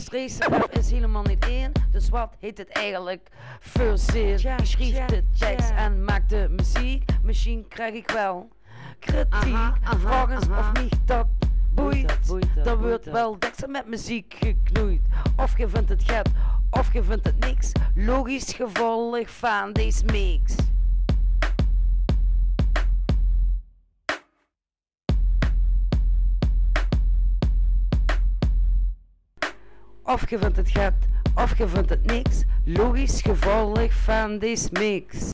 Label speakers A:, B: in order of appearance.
A: Streisand, er is helemaal niet één. Dus wat heet het eigenlijk? Verzin. Schreef de tekst en maak de muziek. Misschien krijg ik wel kritiek. Vraag eens of niet dat boeit. Dan wordt wel deksel met muziek geknoeid. Of je vindt het get, of je vindt het niks. Logisch gevolg van deze mix. Of je vindt het get, of je vindt het niks. Logisch gevolg van deze mix.